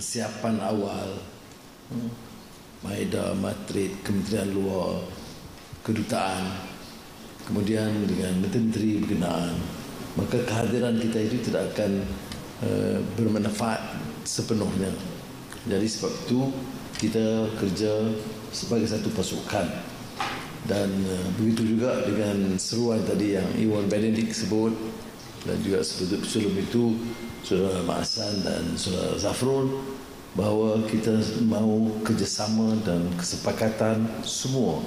persiapan awal, Maeda, Matrid, Kementerian Luar, Kedutaan, kemudian dengan Menteri berkenaan, maka kehadiran kita itu tidak akan bermanfaat sepenuhnya. Jadi sebab itu kita kerja sebagai satu pasukan. Dan begitu juga dengan seruan tadi yang Iwan Benedict sebut, dan juga sebelum itu Saudara Ma'asan dan Saudara Zafrul, bahawa kita mahu kerjasama dan kesepakatan semua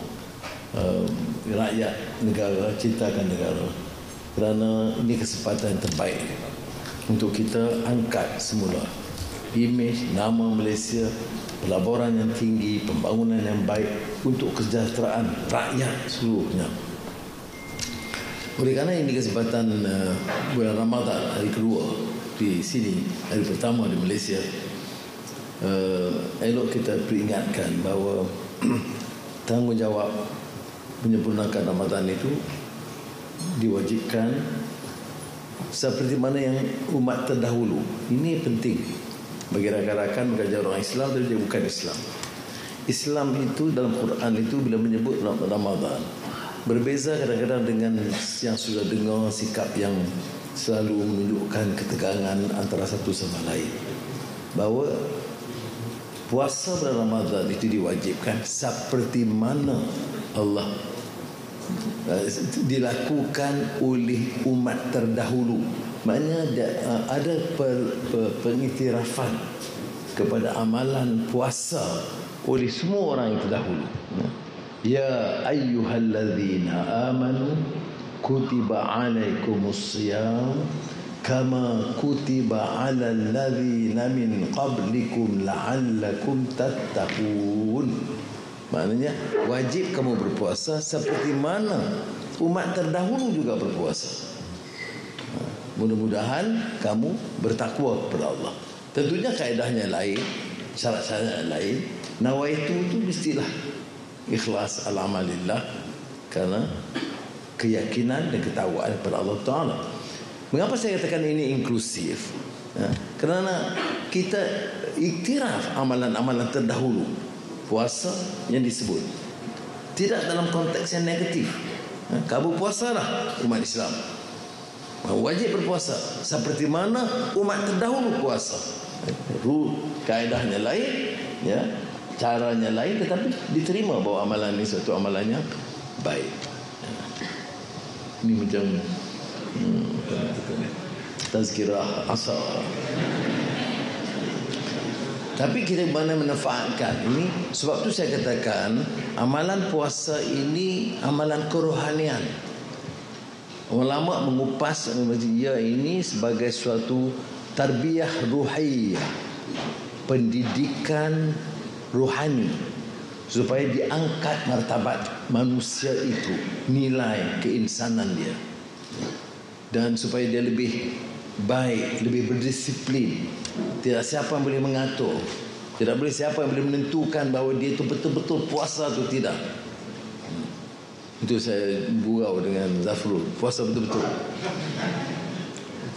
rakyat negara, cintakan negara, kerana ini kesempatan yang terbaik untuk kita angkat semula imej, nama Malaysia, pelaburan yang tinggi, pembangunan yang baik untuk kesejahteraan rakyat seluruhnya. Oleh kerana ini kesempatan bulan Ramadan, hari kedua di sini, hari pertama di Malaysia, elok kita peringatkan bahawa tanggungjawab menyempurnakan Ramadan itu diwajibkan seperti mana yang umat terdahulu. Ini penting bagi rakan-rakan mengajar orang Islam, tapi dia bukan Islam. Islam itu dalam Quran itu bila menyebut Ramadan, berbeza kadang-kadang dengan yang sudah dengar sikap yang selalu menunjukkan ketegangan antara satu sama lain, bahawa puasa bulan Ramadan itu diwajibkan seperti mana Allah dilakukan oleh umat terdahulu. Maknanya ada pengiktirafan kepada amalan puasa oleh semua orang yang terdahulu. Ya ayyuhalladzina amanu kutiba alaikumusiyam kama kutiba alal ladzina min qablikum la'allakum tattaqun. Maknanya wajib kamu berpuasa seperti mana umat terdahulu juga berpuasa. Mudah-mudahan kamu bertakwa kepada Allah. Tentunya kaedahnya lain, syarat-syarat lain. Nawaitu itu mestilah ikhlas al-amalillah, kerana keyakinan dan ketakwaan kepada Allah Ta'ala. Mengapa saya katakan ini inklusif? Kerana kita iktiraf amalan-amalan terdahulu. Puasa yang disebut tidak dalam konteks yang negatif. Kamu puasalah umat Islam, wajib berpuasa seperti mana umat terdahulu puasa. Kaedahnya lain, ya, caranya lain, tetapi diterima bahawa amalan ini suatu amalannya baik. Ini macam tazkirah asar. Tapi kita mana memanfaatkan ini. Sebab tu saya katakan amalan puasa ini amalan kerohanian. Ulama mengupas ia ini sebagai suatu tarbiyah ruhiyah, pendidikan rohani, supaya diangkat martabat manusia itu, nilai keinsanan dia, dan supaya dia lebih baik, lebih berdisiplin. Tidak siapa yang boleh mengatur, tidak boleh siapa yang boleh menentukan bahawa dia itu betul-betul puasa atau tidak. Itu saya gurau dengan Zafrul, puasa betul-betul.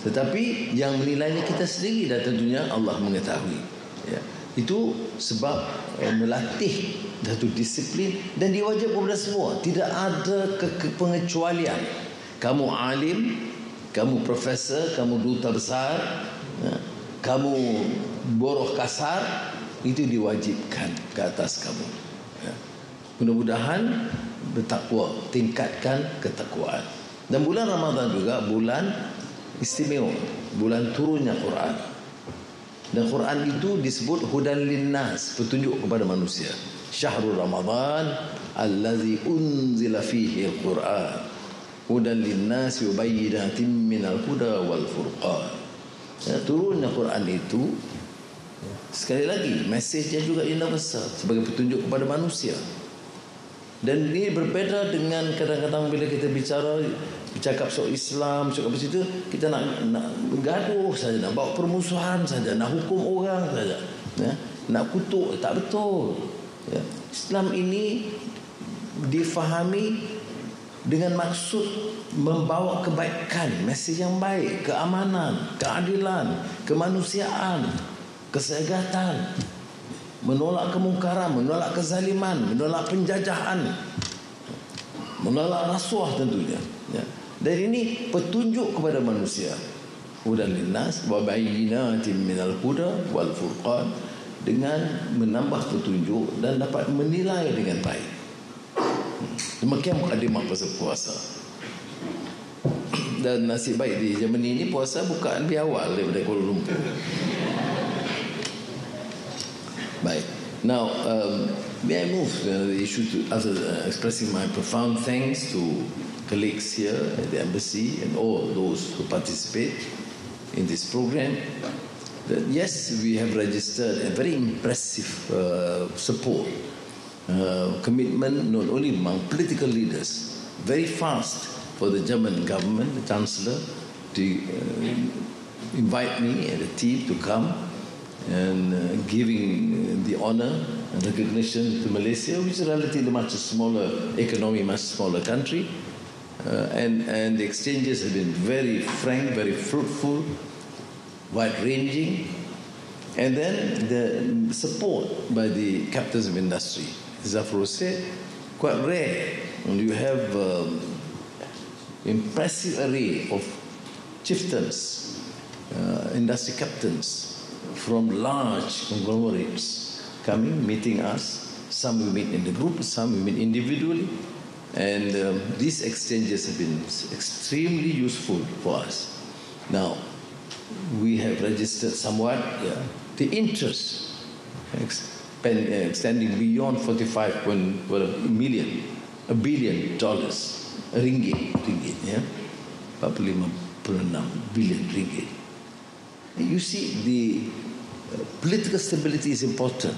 Tetapi yang menilainya kita sendiri, dan tentunya Allah mengetahui, ya. Itu sebab melatih satu disiplin, dan diwajibkan kepada semua. Tidak ada pengecualian. Kamu alim, kamu profesor, kamu duta besar, ya, kamu boroh kasar, itu diwajibkan ke atas kamu, ya. Mudah-mudahan bertakwa, tingkatkan ketakwaan. Dan bulan Ramadan juga bulan istimewa, bulan turunnya Quran. Dan Quran itu disebut hudan linnas, petunjuk kepada manusia. Syahrul Ramadan allazi unzila fihi al-Quran hudan linnas yubayyinatin minal huda wal furqan. Ya, turunnya Quran itu, sekali lagi, mesejnya juga universal sebagai petunjuk kepada manusia. Dan ini berbeda dengan kadang-kadang bila kita bercakap soal Islam, soal apa situ, kita nak bergaduh saja, nak bawa permusuhan saja, nak hukum orang saja, ya, nak kutuk. Tak betul, ya. Islam ini difahami dengan maksud membawa kebaikan, mesej yang baik, keamanan, keadilan, kemanusiaan, kesehatan, menolak kemungkaran, menolak kezaliman, menolak penjajahan, menolak rasuah tentunya. Ya. Dan ini petunjuk kepada manusia. Hudan linnas wa bayyinatin minal huda wal furqan, dengan menambah petunjuk dan dapat menilai dengan baik. Demikian mukadimah pasal puasa. Dan nasib baik di Germany ini puasa bukan lebih awal daripada Kuala Lumpur. Baik. Now, may I move the issue to, after expressing my profound thanks to colleagues here at the embassy and all those who participate in this program. That yes, we have registered a very impressive support, commitment not only among political leaders, very fast for the German government, the Chancellor, to invite me and the team to come and giving the honor and recognition to Malaysia, which is relatively much smaller economy, much smaller country, and the exchanges have been very frank, very fruitful, wide-ranging, and then the support by the captains of industry. Zafro said, quite rare, and you have impressive array of chieftains, industry captains from large conglomerates coming, meeting us. Some we meet in the group, some we meet individually, and these exchanges have been extremely useful for us. Now, we have registered somewhat the interest extending beyond 45 million, $1 billion, ringgit, yeah, 45.6 billion ringgit. You see, the political stability is important.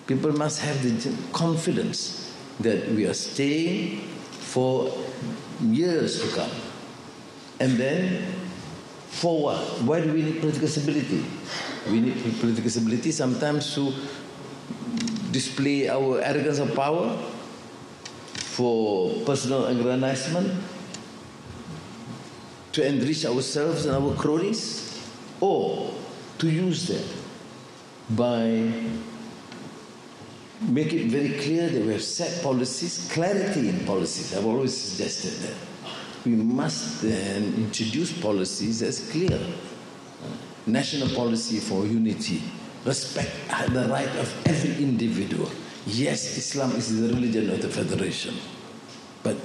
People must have the confidence that we are staying for years to come. And then, for what? Why do we need political stability? We need political stability sometimes to display our arrogance of power, for personal aggrandizement, to enrich ourselves and our cronies, or to use that by make it very clear that we have set policies, clarity in policies. I've always suggested that. We must then introduce policies that's clear. National policy for unity. Respect the right of every individual. Yes, Islam is the religion of the Federation. But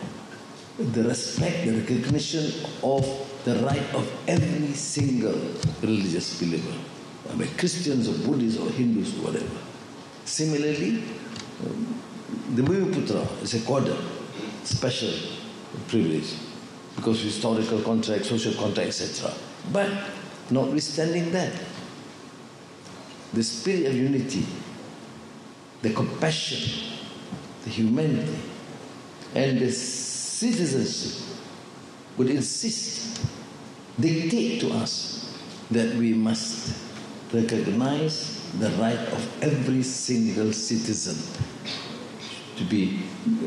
the respect, the recognition of the right of every single religious believer. I mean, Christians or Buddhists or Hindus or whatever. Similarly, the Bhumiputra is a quarter, special privilege, because of historical contract, social contract, etc. But notwithstanding that, the spirit of unity, the compassion, the humanity, and the citizenship would insist, dictate to us that we must recognize the right of every single citizen to be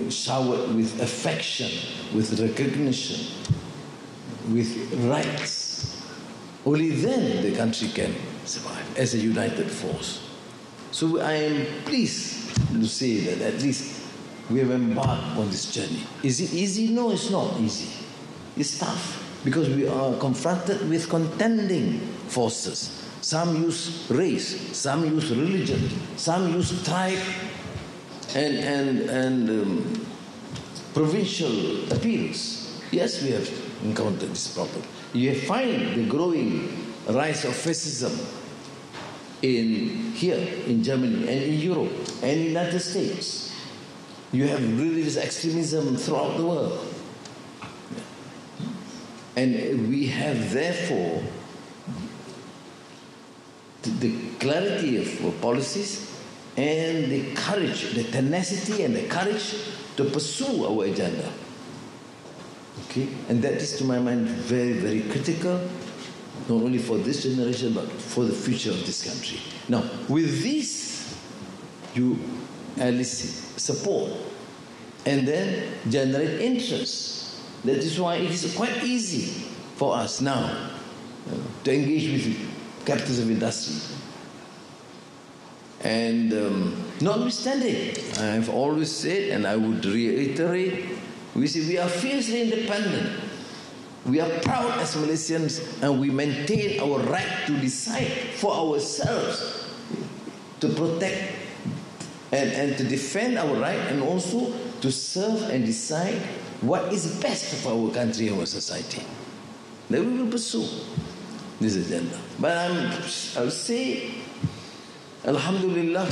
showered with affection, with recognition, with rights. Only then the country can survive as a united force. So I am pleased to say that at least we have embarked on this journey. Is it easy? No, it's not easy. It's tough because we are confronted with contending forces. Some use race, some use religion, some use tribe and provincial appeals. Yes, we have encountered this problem. You find the growing rise of fascism here in Germany and in Europe and in the United States. You have religious extremism throughout the world. And we have therefore the clarity of policies and the courage, the tenacity and the courage to pursue our agenda. Okay? And that is, to my mind, very, very critical, not only for this generation, but for the future of this country. Now, with this, you elicit support and then generate interest. That is why it is quite easy for us now to engage with captains of industry, And notwithstanding, I've always said, and I would reiterate, we are fiercely independent. We are proud as Malaysians, and we maintain our right to decide for ourselves, to protect and to defend our right, and also to serve and decide what is best for our country and our society. Then we will pursue this agenda. But I'll say, Alhamdulillah,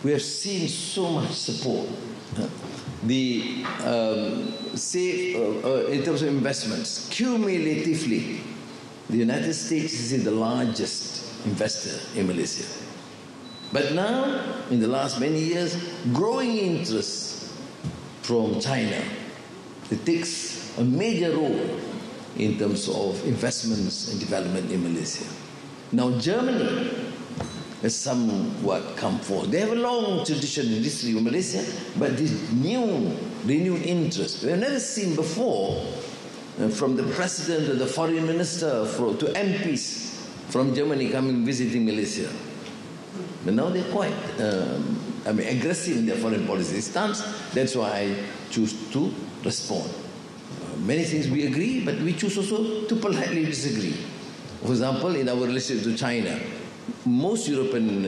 we have seen so much support. In terms of investments, cumulatively, the United States is the largest investor in Malaysia. But now, in the last many years, growing interest from China. It takes a major role in terms of investments and development in Malaysia. Now, Germany has somewhat come forward. They have a long tradition in history of Malaysia, but this renewed interest we have never seen before, from the president to the foreign minister to MPs from Germany coming visiting Malaysia. But now they're quite aggressive in their foreign policy stance. That's why I choose to respond. Many things we agree, but we choose also to politely disagree. For example, in our relationship to China, most European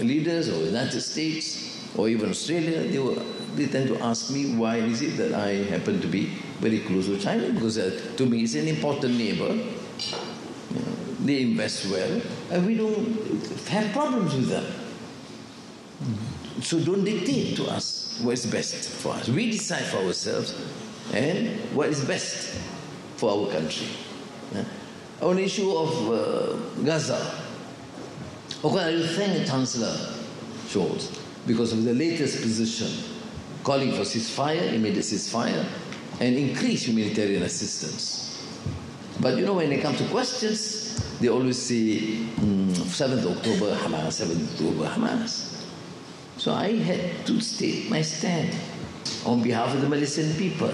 leaders, or United States, or even Australia, they tend to ask me why is it that I happen to be very close to China, because to me it's an important neighbor. They invest well, and we don't have problems with them. So don't dictate to us what is best for us. We decide for ourselves and what is best for our country. On the issue of Gaza, I will thank Chancellor Scholz because of the latest position calling for ceasefire, immediate ceasefire, and increased humanitarian assistance. But when it comes to questions, they always say 7th October Hamas, 7th October Hamas. So I had to state my stand on behalf of the Malaysian people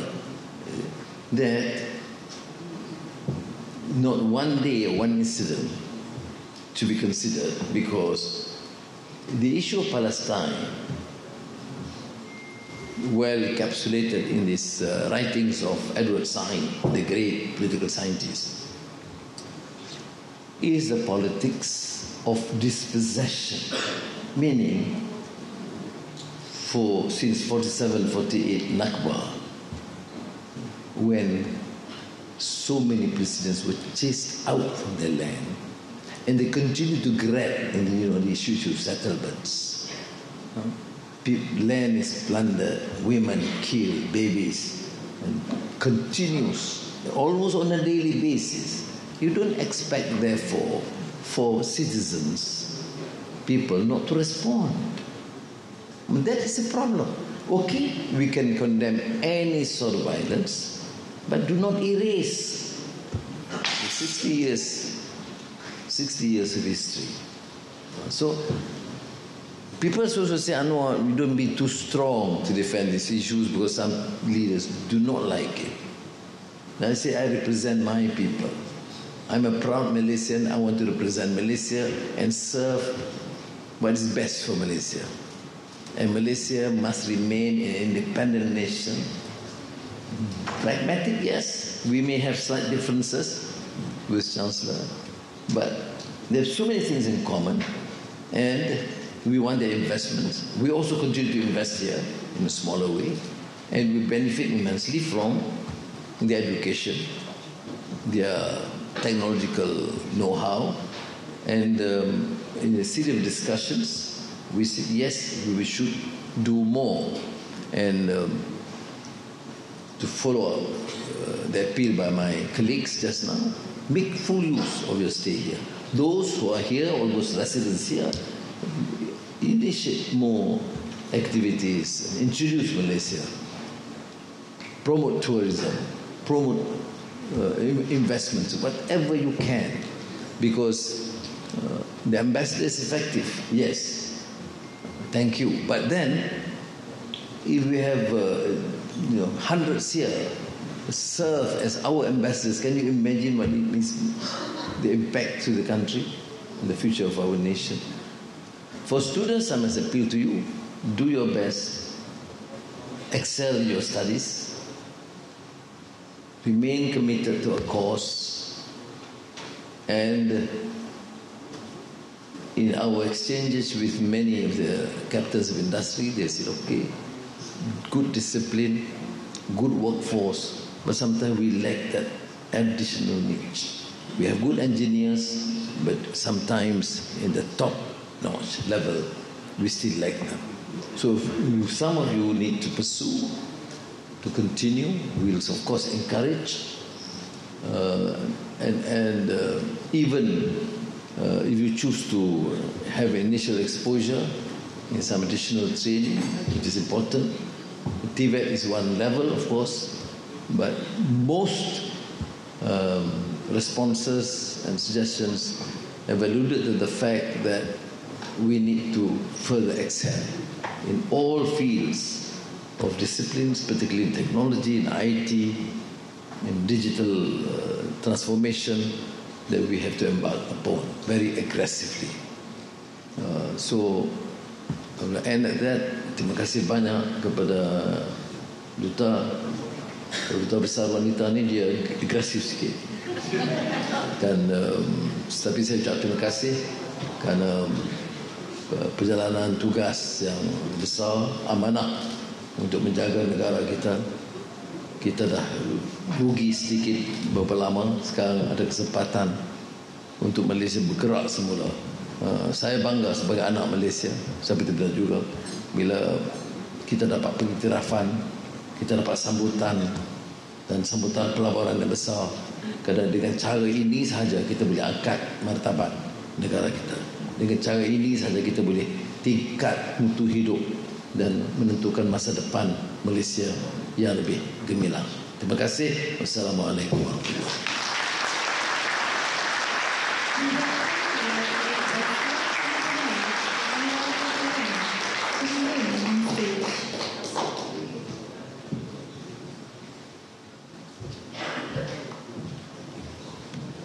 that not one day or one incident to be considered, because the issue of Palestine, well encapsulated in these writings of Edward Said, the great political scientist, is the politics of dispossession, meaning since 47-48 Nakba, when so many Palestinians were chased out from their land, and they continue to grab in the issues of settlements. Land is plundered, women killed, babies, and continues almost on a daily basis. You don't expect, therefore, for citizens, people not to respond. That is a problem. Okay, we can condemn any sort of violence, but do not erase the 60 years of history. So people also say, Anwar, we don't be too strong to defend these issues because some leaders do not like it. And I say, I represent my people. I'm a proud Malaysian. I want to represent Malaysia and serve what is best for Malaysia. And Malaysia must remain an independent nation. Pragmatic, yes. We may have slight differences with Chancellor, but there are so many things in common, and we want their investments. We also continue to invest here in a smaller way, and we benefit immensely from their education, their technological know-how, and in a series of discussions, we said, yes, we should do more. And to follow up the appeal by my colleagues just now, make full use of your stay here. Those who are here, all those residents here, initiate more activities, introduce Malaysia, promote tourism, promote investments, whatever you can, because the ambassador is effective, yes. Thank you. But then, if we have hundreds here serve as our ambassadors, can you imagine what it means, the impact to the country and the future of our nation? For students, I must appeal to you, do your best, excel in your studies, remain committed to a cause, and in our exchanges with many of the captains of industry, they said, okay, good discipline, good workforce, but sometimes we lack that additional niche. We have good engineers, but sometimes in the top-notch level, we still lack them. So if some of you need to pursue, to continue, we'll of course encourage, and even if you choose to have initial exposure in some additional training, which is important. TVET is one level, of course, but most responses and suggestions have alluded to the fact that we need to further excel in all fields of disciplines, particularly in technology, in IT, in digital transformation, that we have to embark upon very aggressively. So, I will end at that. Terima kasih banyak kepada Duta Besar Wanita ni, dia agresif sikit. Dan tapi saya ucap terima kasih kerana perjalanan tugas yang besar, amanah untuk menjaga negara kita. Kita dah rugi sedikit beberapa lama, sekarang ada kesempatan untuk Malaysia bergerak semula. Saya bangga sebagai anak Malaysia, seperti benar juga bila kita dapat pengiktirafan, kita dapat sambutan dan sambutan pelaburan yang besar. Kerana dengan cara ini sahaja kita boleh angkat martabat negara kita. Dengan cara ini sahaja kita boleh tingkat mutu hidup dan menentukan masa depan Malaysia yang lebih gemilang. Terima kasih. Wassalamualaikum warahmatullahi wabarakatuh.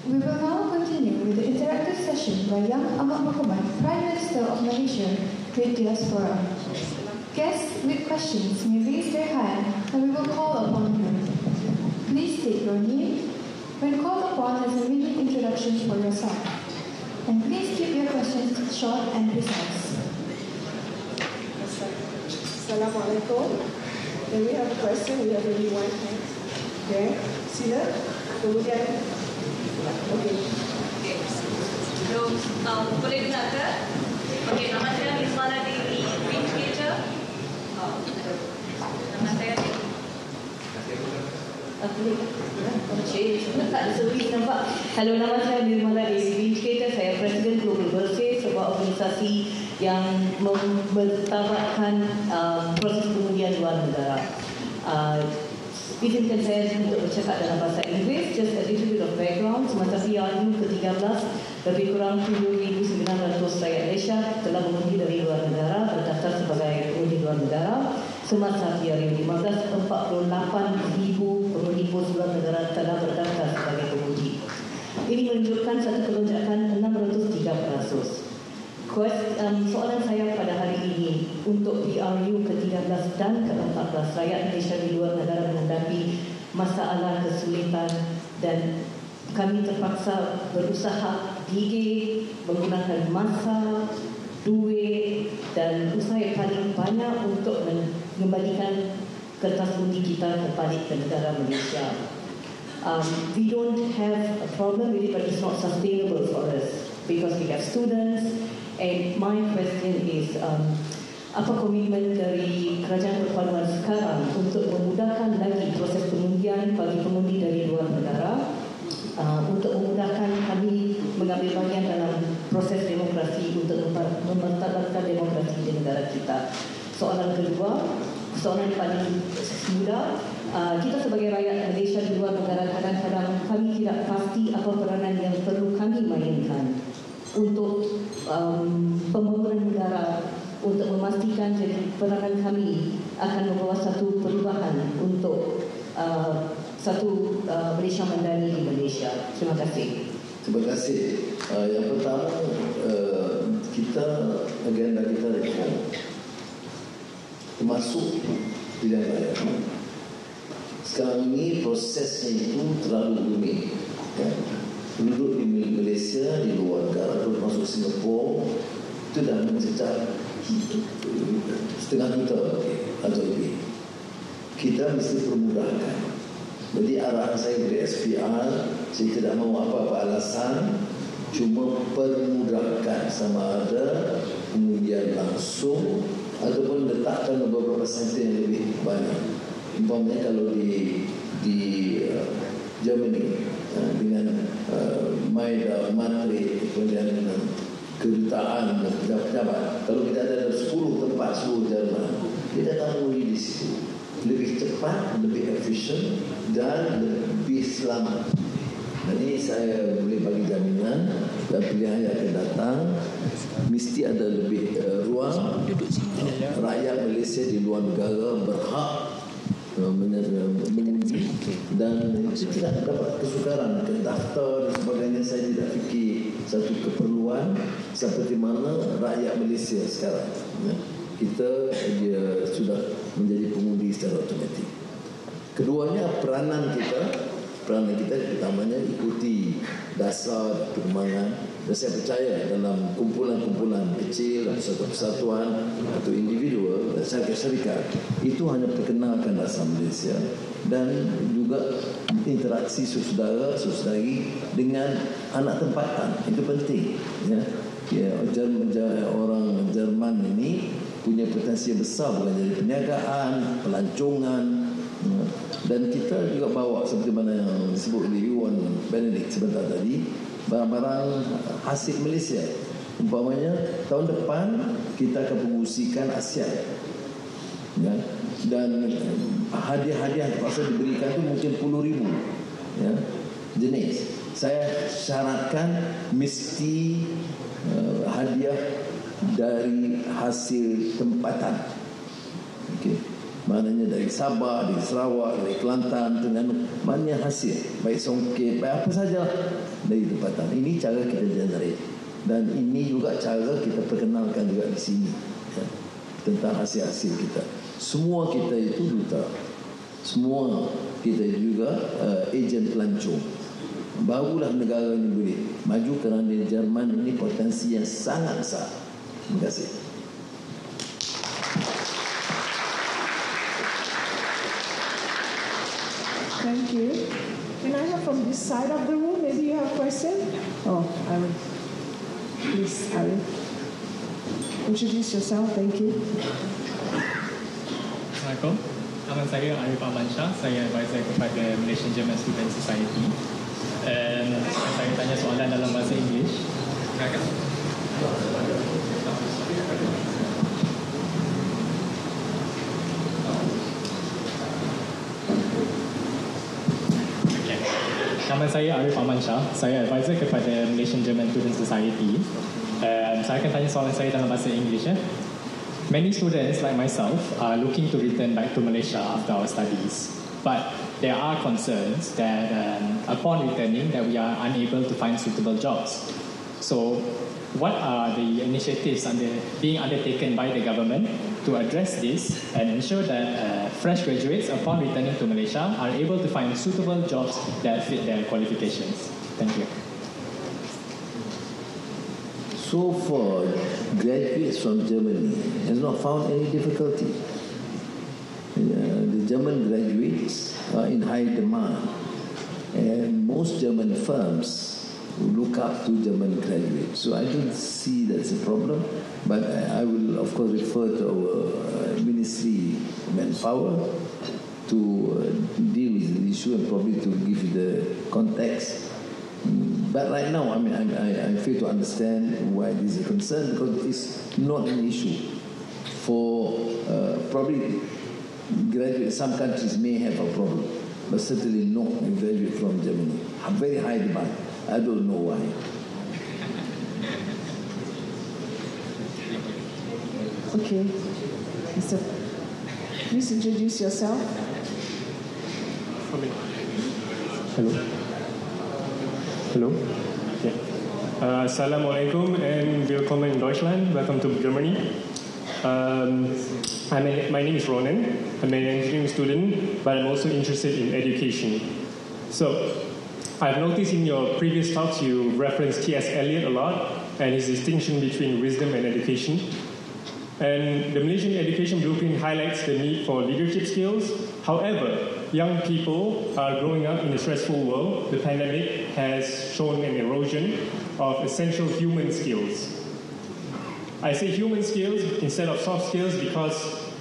We will now continue with the interactive session by Yang Amat Berhormat Prime Minister of Malaysia with Diaspora. Guests with questions may raise their hand and we will call upon you. Please state your name. When called upon, as a mini introduction for yourself. And please keep your questions short and precise. Assalamualaikum. Then we have a question. We have only one hand. There. Sila. Kemudian. Okay. So, boleh dengar ke? Okay, nama saya Terima dari Educator. Nama saya Hello, nama saya Terima dari Educator. Saya Presiden Global Bersih, sebuah organisasi yang membertabatkan proses pengundian luar negara. Izinkan saya untuk bercakap dalam bahasa Inggeris. Just a little bit of background. Semasa PRU ke-13, lebih kurang 7,900 rakyat Malaysia telah mengundi dari luar negara, berdaftar sebagai pengundi luar negara. Semasa PRU 15, 48,000 pengundi pos luar negara telah berdaftar sebagai pengundi. Ini menunjukkan satu pelonjakan 603%. Soalan saya pada hari ini untuk PRU ke-13 dan ke-14, rakyat Malaysia di luar negara menghadapi masalah kesulitan dan kami terpaksa berusaha gigih menggunakan masa, duit dan usaha yang paling banyak untuk mengembalikan kertas undi kita kembali ke negara Malaysia. We don't have a problem with it, but it's not sustainable for us because we have students. And my question is, apa komitmen dari Kerajaan Perpaduan sekarang untuk memudahkan lagi proses pengundian bagi pengundi dari luar negara, untuk memudahkan kami mengambil bagian dalam proses demokrasi untuk mempertahankan demokrasi di negara kita. Soalan kedua, soalan paling mudah, kita sebagai rakyat Malaysia di luar negara kadang-kadang kami tidak pasti apa peranan yang perlu kami mainkan untuk pembangunan negara, untuk memastikan jadi peranan kami akan membawa satu perubahan untuk satu Malaysia Madani di Malaysia. Terima kasih. Terima kasih. Yang pertama, kita agenda kita reform, termasuk pilihan raya. Sekarang ini prosesnya itu terlalu rumit. Ya. Penduduk di Malaysia, di luar negara, termasuk Singapura, itu dah mencecah 1,5 juta atau lebih. Kita mesti permudahkan. Jadi arahan saya dari SPR, saya tidak mahu apa-apa alasan, cuma permudahkan, sama ada pengundian langsung ataupun letakkan beberapa senti yang lebih banyak. Umpamanya kalau di Germany dengan Menteri, kemudian kedutaan dan pejabat, kalau kita ada 10 tempat seluruh Jerman, kita tak mengundi di situ. Lebih cepat, lebih efisien dan lebih selamat. Jadi saya boleh bagi jaminan dan pilihan yang akan datang mesti ada lebih ruang. Rakyat Malaysia di luar negara berhak mengundi dan itu tidak dapat kesukaran ke daftar dan sebagainya. Saya tidak fikir satu keperluan seperti mana rakyat Malaysia sekarang. Kita dia sudah menjadi pengundi secara otomatik. Keduanya peranan kita utamanya ikuti dasar perkembangan, dan saya percaya dalam kumpulan-kumpulan kecil dan satu persatuan atau individual dan syarikat itu hanya perkenalkan dasar Malaysia dan juga interaksi saudara-saudari dengan anak tempatan. Itu penting, ya. Orang Jerman ini punya potensi besar bukan jadi perniagaan, pelancongan, dan kita juga bawa seperti mana yang disebut oleh Iwan Benedict sebentar tadi, barang-barang hasil Malaysia. Umpamanya tahun depan kita akan pengusikan ASEAN, ya? Dan hadiah-hadiah terpaksa diberikan itu mungkin 10,000 ya, jenis. Saya syaratkan mesti hadiah dari hasil tempatan. Okey. Maknanya dari Sabah, dari Sarawak, dari Kelantan, Terengganu, mana hasil, baik songket, baik apa saja dari tempatan. Ini cara kita generate, dan ini juga cara kita perkenalkan juga di sini, ya, tentang hasil-hasil kita. Semua kita itu duta, semua kita juga ejen pelancong. Barulah negara ini boleh maju, kerana Jerman ini potensi yang sangat besar. Terima kasih. Thank you. Can I have from this side of the room? Maybe you have a question? Oh, I will. Please, I will. Introduce yourself. Thank you. Assalamualaikum. Nama saya Arif Amansyah. Saya advisor kepada Malaysian German Student Society. Saya tanya soalan dalam bahasa Inggeris. Silakan. Nama saya Arif Amansyah. Saya advisor kepada Malaysian German Student Society. Saya akan tanya soalan saya dalam bahasa Inggeris. Many students like myself are looking to return back to Malaysia after our studies. But there are concerns that upon returning that we are unable to find suitable jobs. So what are the initiatives being undertaken by the government to address this and ensure that fresh graduates upon returning to Malaysia are able to find suitable jobs that fit their qualifications? Thank you. So far, graduates from Germany has not found any difficulty. The German graduates are in high demand, and most German firms look up to German graduates. So I don't see that's a problem, but I will of course refer to our Ministry of Manpower to deal with the issue and probably to give you the context. But right now, I fail to understand why this is a concern, because it's not an issue for probably graduates. Some countries may have a problem, but certainly not a graduate from Germany. A very high demand. I don't know why. Okay, Mr. Please introduce yourself. Hello. Hello. Yeah. Assalamualaikum and willkommen in Deutschland. Welcome to Germany. My name is Ronan. I'm an engineering student, but I'm also interested in education. So, I've noticed in your previous talks you referenced T.S. Eliot a lot and his distinction between wisdom and education. And the Malaysian Education Blueprint highlights the need for leadership skills. However, young people are growing up in a stressful world. The pandemic has shown an erosion of essential human skills. I say human skills instead of soft skills because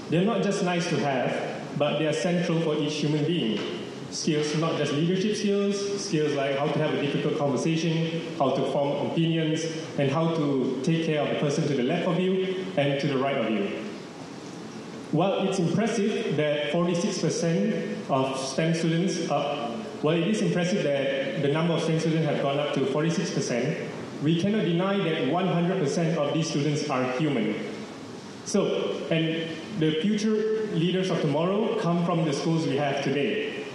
they're not just nice to have, but they are central for each human being. Skills, not just leadership skills, skills like how to have a difficult conversation, how to form opinions, and how to take care of the person to the left of you and to the right of you. While it's impressive that 46% of STEM students it is impressive that the number of STEM students have gone up to 46%, we cannot deny that 100% of these students are human. So, and the future leaders of tomorrow come from the schools we have today.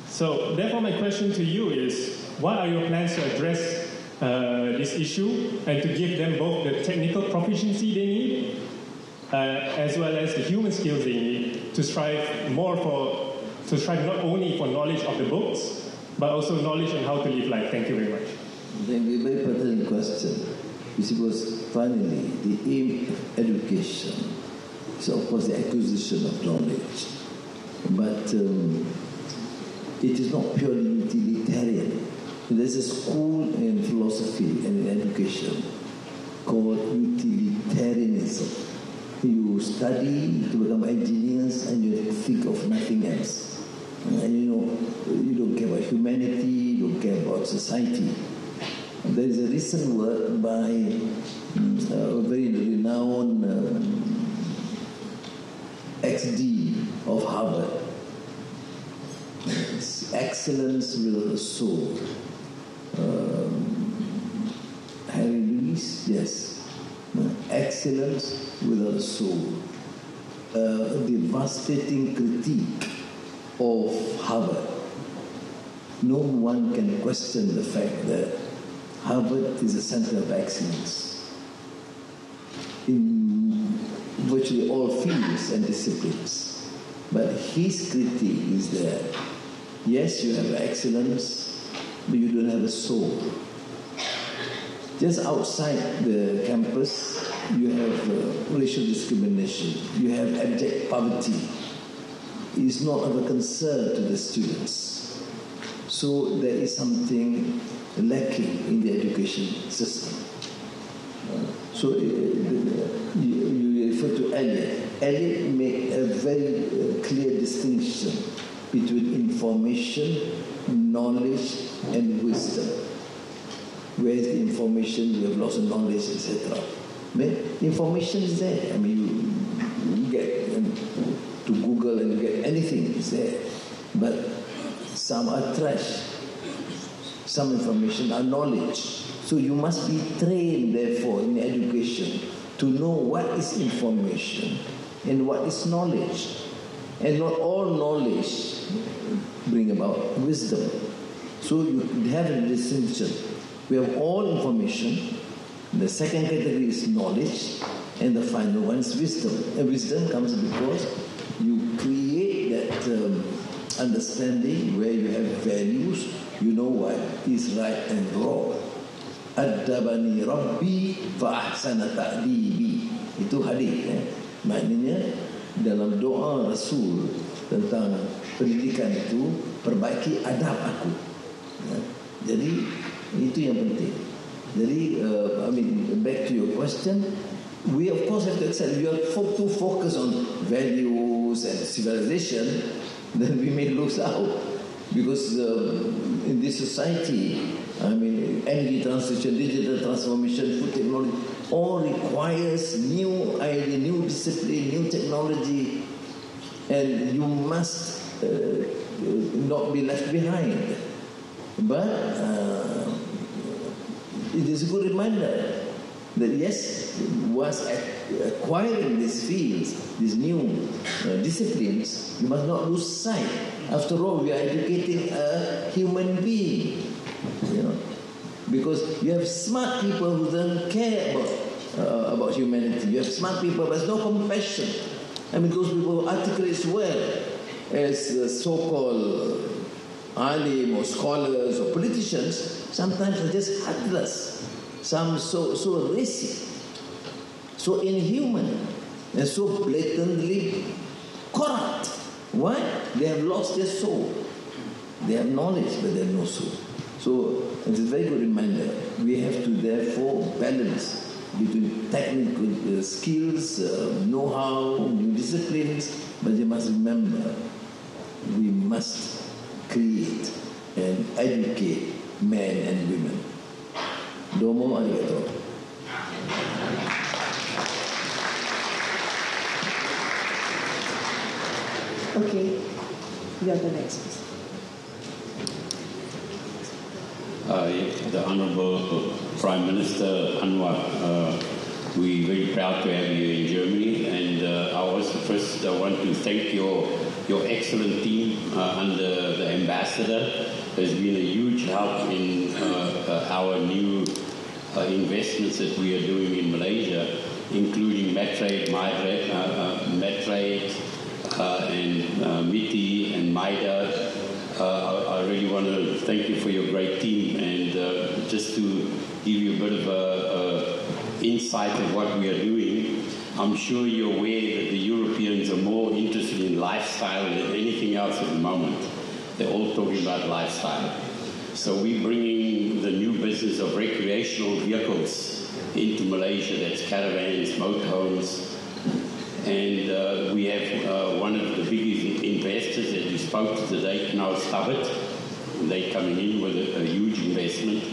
So, therefore, my question to you is, what are your plans to address this issue and to give them both the technical proficiency they need as well as the human skills they need to strive not only for knowledge of the books, but also knowledge on how to live life. Thank you very much. Thank you. Very pertinent question. Because finally, the aim of education is, of course, the acquisition of knowledge. But it is not purely utilitarian. There's a school in philosophy and in education called utilitarianism. You study to become engineers and you think of nothing else. And you don't care about humanity, you don't care about society. There is a recent work by a very renowned ex-dean of Harvard. It's Excellence with a Soul. Harry Lewis, yes. Excellence without a soul. A devastating critique of Harvard. No one can question the fact that Harvard is a center of excellence in virtually all fields and disciplines. But his critique is that, yes, you have excellence, but you don't have a soul. Just outside the campus, you have racial discrimination, you have abject poverty. It is not of a concern to the students. So there is something lacking in the education system. So you refer to Eliot. Eliot made a very clear distinction between information, knowledge, and wisdom. Where is the information? We have lost the knowledge, etc. Information is there. I mean, you get to Google and you get anything is there. But some are trash. Some information are knowledge. So you must be trained, therefore, in education to know what is information and what is knowledge. And not all knowledge bring about wisdom. So you have a distinction. We have all information. The second category is knowledge, and the final one is wisdom. And wisdom comes because you create that understanding where you have values. You know what is right and wrong. Adabani Rabbi fa ahsana ta'dibi. Itu hadis. Maknanya dalam doa Rasul tentang pendidikan itu, perbaiki adab aku. Jadi itu yang penting. Jadi back to your question, we of course have to accept we are too focused on values and civilization, then we may lose out. Because in this society, energy transition, digital transformation, food technology, all requires new idea, new discipline, new technology, and you must not be left behind. But it is a good reminder that yes, once acquiring these fields, these new disciplines, you must not lose sight. After all, we are educating a human being. Because you have smart people who don't care about humanity. You have smart people, but there's no compassion. I mean, those people who articulate well as so-called alim or scholars or politicians, sometimes are just heartless. Some so racy, so inhuman, and so blatantly corrupt. Why? They have lost their soul. They have knowledge, but they have no soul. So it's a very good reminder. We have to therefore balance between technical skills, know-how, new disciplines, but you must remember, we must create and educate men and women. Domo arigato. Okay, you're the next person. The Honourable Prime Minister Anwar, we're very proud to have you in Germany, and I also first want to thank your excellent team under the Ambassador. Has been a huge help in our new investments that we are doing in Malaysia, including Medtrade, and MITI and MIDA. I really want to thank you for your great team, and just to give you a bit of a insight of what we are doing. I'm sure you're aware that the Europeans are more interested in lifestyle than anything else at the moment. They're all talking about lifestyle. So we're bringing the new business of recreational vehicles into Malaysia. That's caravans, motorhomes. And we have one of the biggest investors that you spoke to today, now Stubbart. They're coming in with a huge investment.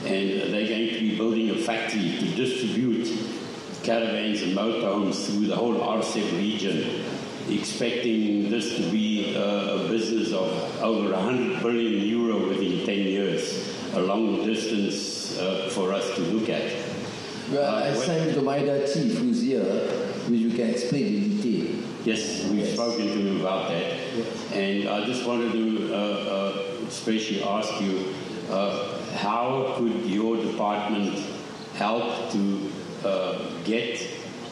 And they're going to be building a factory to distribute caravans and motorhomes through the whole RCEP region, expecting this to be a business of over 100 billion euro within 10 years, a long distance for us to look at. Well, I signed to MIDA chief who's here, which you can explain in detail. Yes, we've spoken to him about that. Yes. And I just wanted to especially ask you, how could your department help to get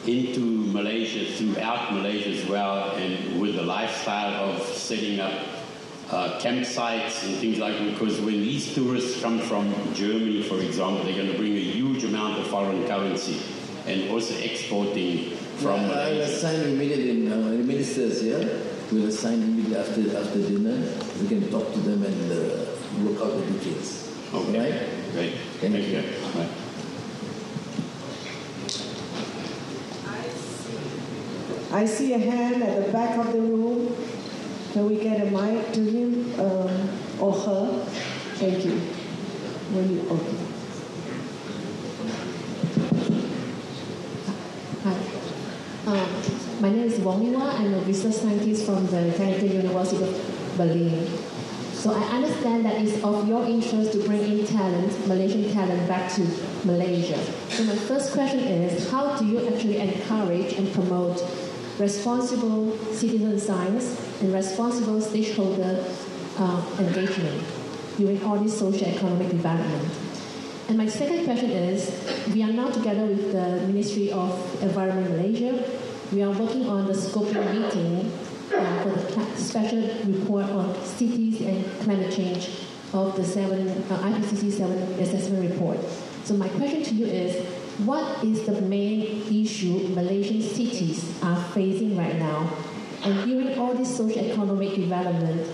into Malaysia, throughout Malaysia as well, and with the lifestyle of setting up campsites and things like that? Because when these tourists come from Germany, for example, they're going to bring a huge amount of foreign currency and also exporting from Malaysia. I will assign immediately, the ministers here will assign immediately after dinner. We can talk to them and work out the details. Okay. Right? Great. Thank you. Right. I see a hand at the back of the room. Can we get a mic to him or her? Thank you. Okay. Hi. My name is Wong Miwa. I'm a research scientist from the Technical University of Berlin. So I understand that it's of your interest to bring in talent, Malaysian talent, back to Malaysia. So my first question is, how do you actually encourage and promote responsible citizen science and responsible stakeholder engagement during all this socio-economic development? And my second question is, we are now together with the Ministry of Environment Malaysia. We are working on the scoping meeting for the special report on cities and climate change of the IPCC 7 assessment report. So my question to you is, what is the main issue Malaysian cities are facing right now? And during all this socio-economic development,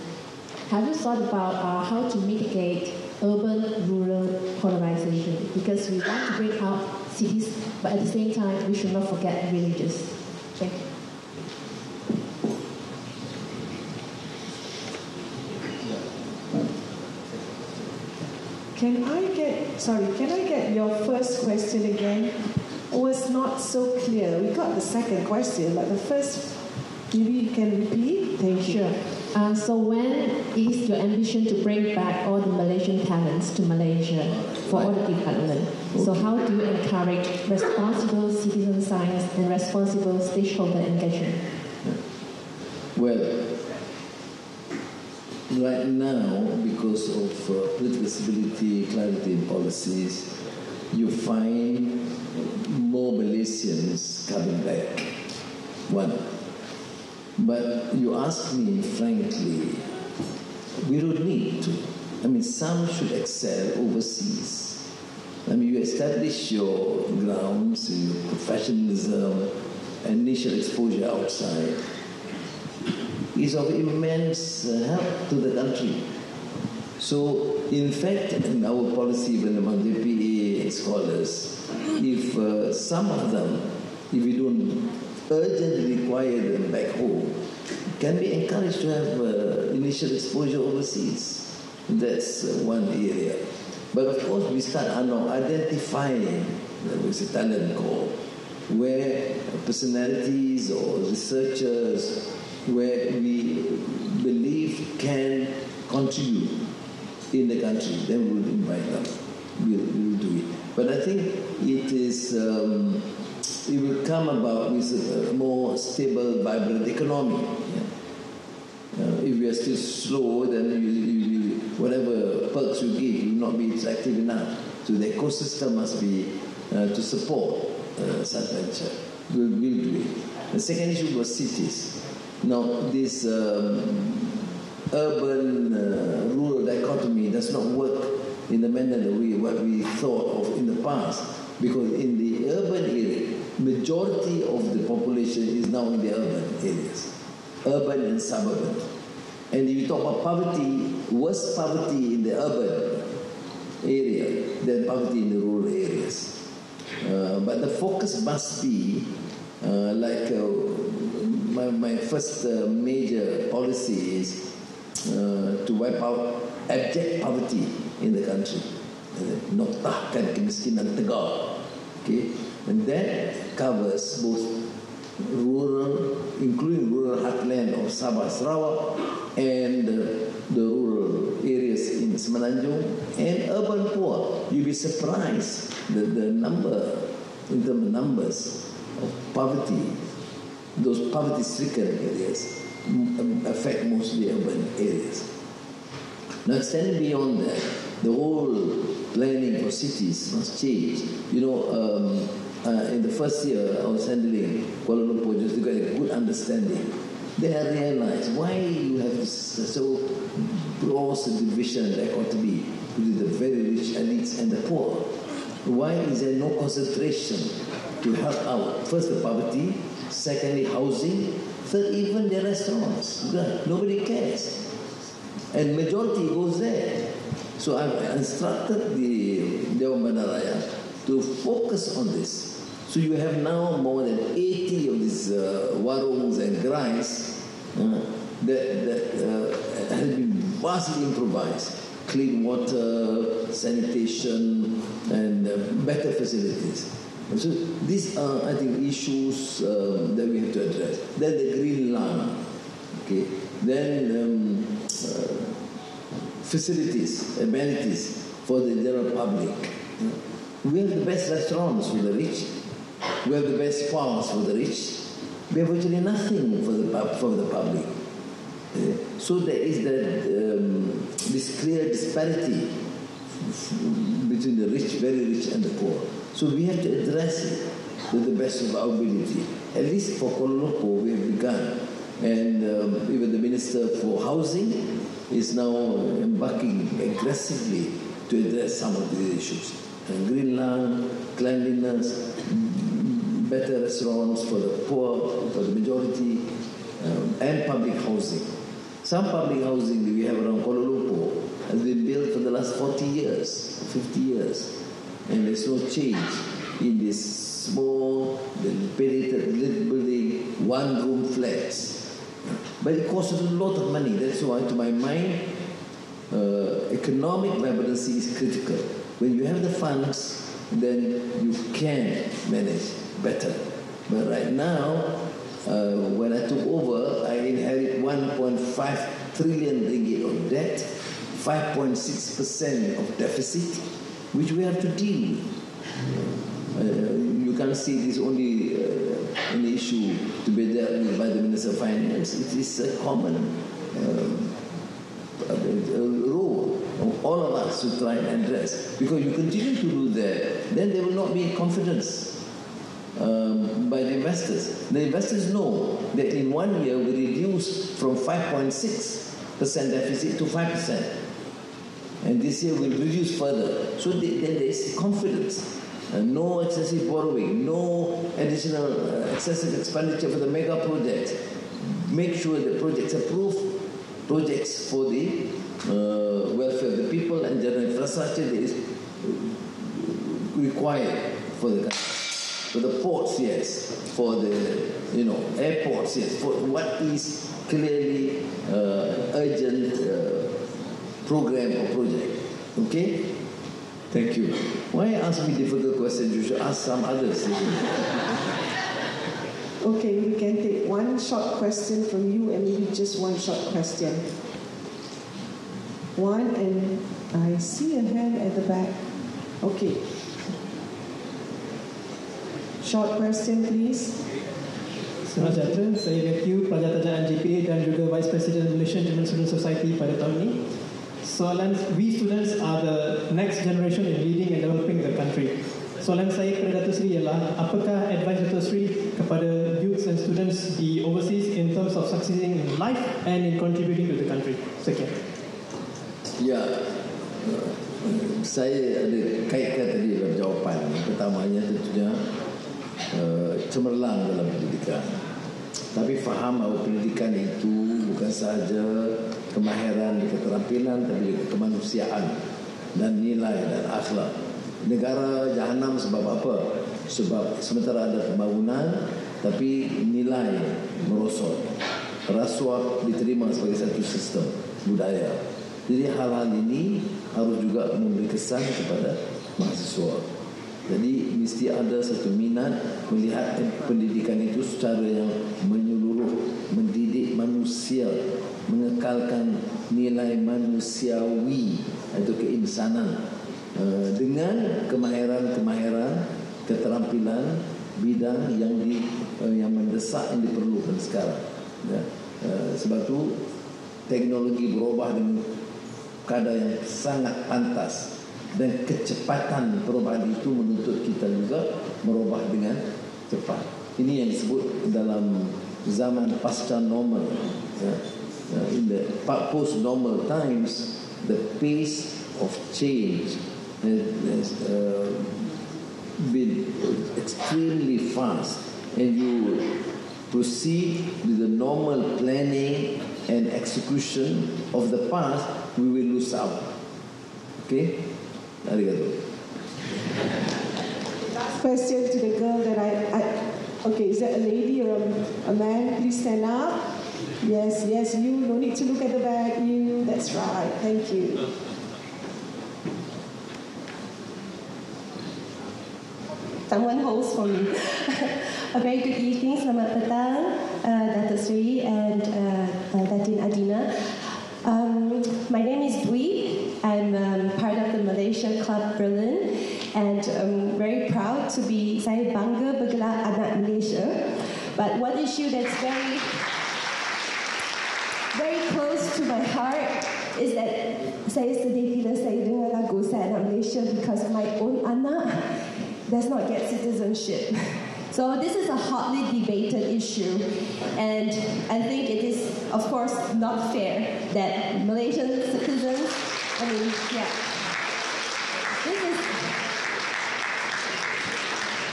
have you thought about how to mitigate urban-rural polarization? Because we want to bring out cities, but at the same time, we should not forget villages. Thank you. Can I get your first question again? It was not so clear. We got the second question, but the first, maybe you can repeat? Thank you. Sure. So when is your ambition to bring back all the Malaysian talents to Malaysia for all the development? Okay. So how do you encourage responsible citizen science and responsible stakeholder engagement? Well, right now, because of political stability, clarity in policies, you find more Malaysians coming back. One. But you ask me frankly, we don't need to. I mean, some should excel overseas. I mean, you establish your grounds, your professionalism, initial exposure outside is of immense help to the country. So, in fact, in our policy, even among the PA scholars, if some of them, if we don't urgently require them back home, can be encouraged to have initial exposure overseas. That's one area. But of course, we start now identifying, there is a talent call, where personalities or researchers, where we believe can contribute in the country, then we will invite them. We'll do it. But I think it is, it will come about with a more stable, vibrant economy. If we are still slow, then you, whatever perks you give will not be attractive enough. So the ecosystem must be to support such venture. We'll do it. The second issue was cities. Now, this urban-rural dichotomy does not work in the manner that what we thought of in the past, because in the urban area, majority of the population is now in the urban areas, urban and suburban. And if you talk about poverty, worse poverty in the urban area than poverty in the rural areas. But the focus must be my first major policy is to wipe out abject poverty in the country. Noktahkan kemiskinan tegar. Okay? And that covers both rural, including rural heartland of Sabah, Sarawak, and the rural areas in Semenanjung, and urban poor. You'll be surprised that the number, in terms of numbers of poverty, those poverty-stricken areas affect mostly urban areas. Now, extending beyond that, the whole planning for cities must change. You know, in the first year I was handling Kuala Lumpur just to get a good understanding. Then I realized why you have this so gross division dichotomy between the very rich elites and the poor. Why is there no concentration to help out? First, the poverty. Secondly, housing. Third, even the restaurants. Nobody cares. And majority goes there. So I've instructed the Dewan Bandaraya to focus on this. So you have now more than 80 of these warungs and grinds that have been vastly improvised. Clean water, sanitation, and better facilities. And so these are, I think, issues that we have to address. Then the green lung. Okay. Then facilities, amenities for the general public. We have the best restaurants for the rich. We have the best farms for the rich. We have virtually nothing for the public. So there is that this clear disparity between the rich, very rich, and the poor. So we have to address it to the best of our ability. At least for Kuala Lumpur, we have begun. And even the Minister for Housing is now embarking aggressively to address some of these issues. And green lung, cleanliness, better restaurants for the poor, for the majority, and public housing. Some public housing that we have around Kuala Lumpur has been built for the last 40 years, 50 years. And there's no change in this small, dilapidated little building, one-room flats. But it costs a lot of money. That's why, to my mind, economic vibrancy is critical. When you have the funds, then you can manage better. But right now, when I took over, I inherited 1.5 trillion ringgit of debt, 5.6% of deficit, which we have to deal with. You can't see this only an issue to be dealt with by the Minister of Finance. It is a common all of us to try and address. Because you continue to do that, then there will not be confidence by the investors. The investors know that in 1 year we reduce from 5.6% deficit to 5%. And this year we'll reduce further. So then there is confidence. No excessive borrowing, no additional excessive expenditure for the mega projects. Make sure the projects approve, projects for the welfare of the people and general infrastructure that is required for the country. For the ports, yes. For the airports, yes. For what is clearly urgent program or project. Okay? Thank you. Why ask me difficult questions? You should ask some others. Okay, we can take one short question from you and maybe just one short question. One, and I see a hand at the back. Okay. Short question, please. Selamat sejahtera, saya Matthew, pelajar tajaan GPA dan juga Vice President Malaysian German Student Society pada tahun ini. Soalan, we students are the next generation in leading and developing the country. Soalan saya kepada Dato' Sri ialah, apakah advice Dato' Sri kepada youths and students di overseas in terms of succeeding in life and in contributing to the country? Sekian. Ya, saya ada kaitkan tadi dalam jawapan. Pertamanya tentunya cemerlang dalam pendidikan. Tapi faham bahawa pendidikan itu bukan sahaja kemahiran dan keterampilan, tapi juga kemanusiaan dan nilai dan akhlak. Negara jahanam sebab apa? Sebab sementara ada pembangunan, tapi nilai merosot. Rasuah diterima sebagai satu sistem budaya. Jadi hal-hal ini harus juga memberi kesan kepada mahasiswa. Jadi mesti ada satu minat melihat pendidikan itu secara yang menyeluruh, mendidik manusia, mengekalkan nilai manusiawi atau keinsanan dengan kemahiran-kemahiran, keterampilan bidang yang mendesak yang diperlukan sekarang. Ya. Sebab itu teknologi berubah dengan kadar yang sangat pantas. Dan kecepatan perubahan itu menuntut kita juga merubah dengan cepat. Ini yang disebut dalam zaman pasca normal. In the post-normal times, the pace of change has been extremely fast, and you proceed with the normal planning and execution of the past, we will lose out. Okay? Arigato. Last question to the girl that okay, is that a lady or a man? Please stand up. Yes, you. No need to look at the back. You. That's right. Thank you. Someone holds for me. A very good evening. Selamat petang, Dato' Sri and Datin Adina. My name is Dwi. I'm part of the Malaysia Club Berlin, and I'm very proud to be. Saya bangga bergelar anak Malaysia. But one issue that's very, very close to my heart is that saya sedih bila saya dengar lagu Saya Anak Malaysia, because my own anak does not get citizenship. So this is a hotly debated issue, and I think it is, of course, not fair that Malaysian citizens,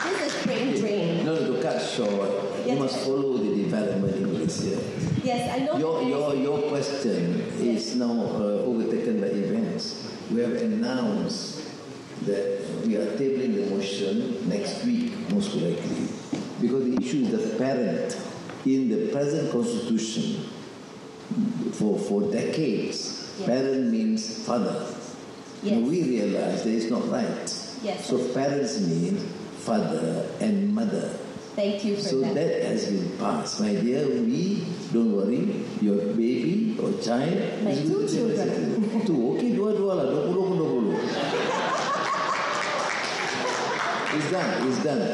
this is brain drain. No, to cut short, you must follow the development in Malaysia. Yes, I know. Your question is now overtaken by events. We have announced that we are tabling the motion next week, most likely, because the issue is the parent. In the present constitution, for decades, parent means father. Yes. Now we realize that it's not right. Yes. So parents mean father and mother. Thank you for that. So that has been passed. My dear, don't worry, your baby or child. My two children. Okay, dua-dua lah, 20. It's done.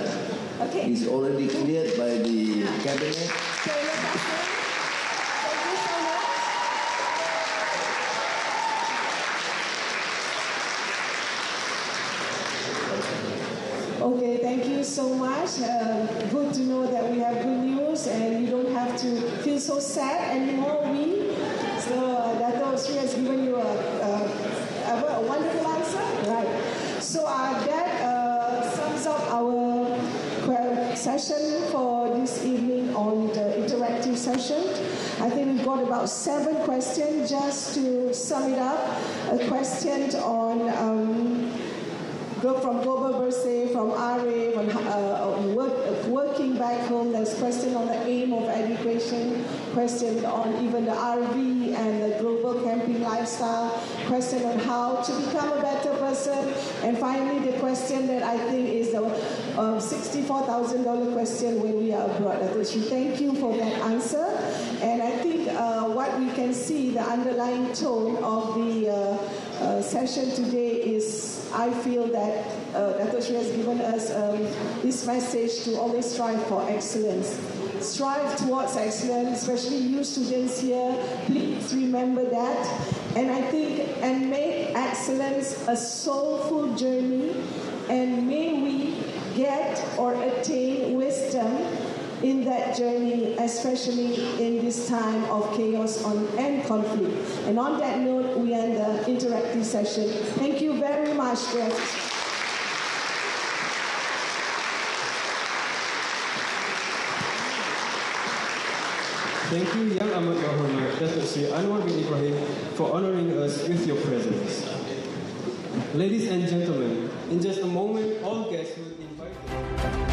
Okay. It's already cleared by the cabinet. Terima kasih. Thank you so much. so much. Good to know that we have good news and you don't have to feel so sad anymore. So Dato' Sri has given you a wonderful answer. Right. So that sums up our session for this evening on the interactive session. I think we've got about 7 questions. Just to sum it up, a question on from Global Bersama, from RA, from working back home. There's question on the aim of education, question on even the RV and the global camping lifestyle, question on how to become a better person, and finally the question that I think is the $64,000 question when we are abroad. So thank you for that answer. And I think what we can see, the underlying tone of the session today is, I feel that Dato' Sri has given us this message to always strive for excellence. Strive towards excellence, especially you students here. Please remember that. And I think, and make excellence a soulful journey, and may we get or attain wisdom in that journey, especially in this time of chaos and conflict. And on that note, we end the interactive session. Thank you very much, Jeff. Thank you, Yang Amat Mahormat, Dato' Sri Anwar bin Ibrahim, for honoring us with your presence. Ladies and gentlemen, in just a moment, all guests will invite you.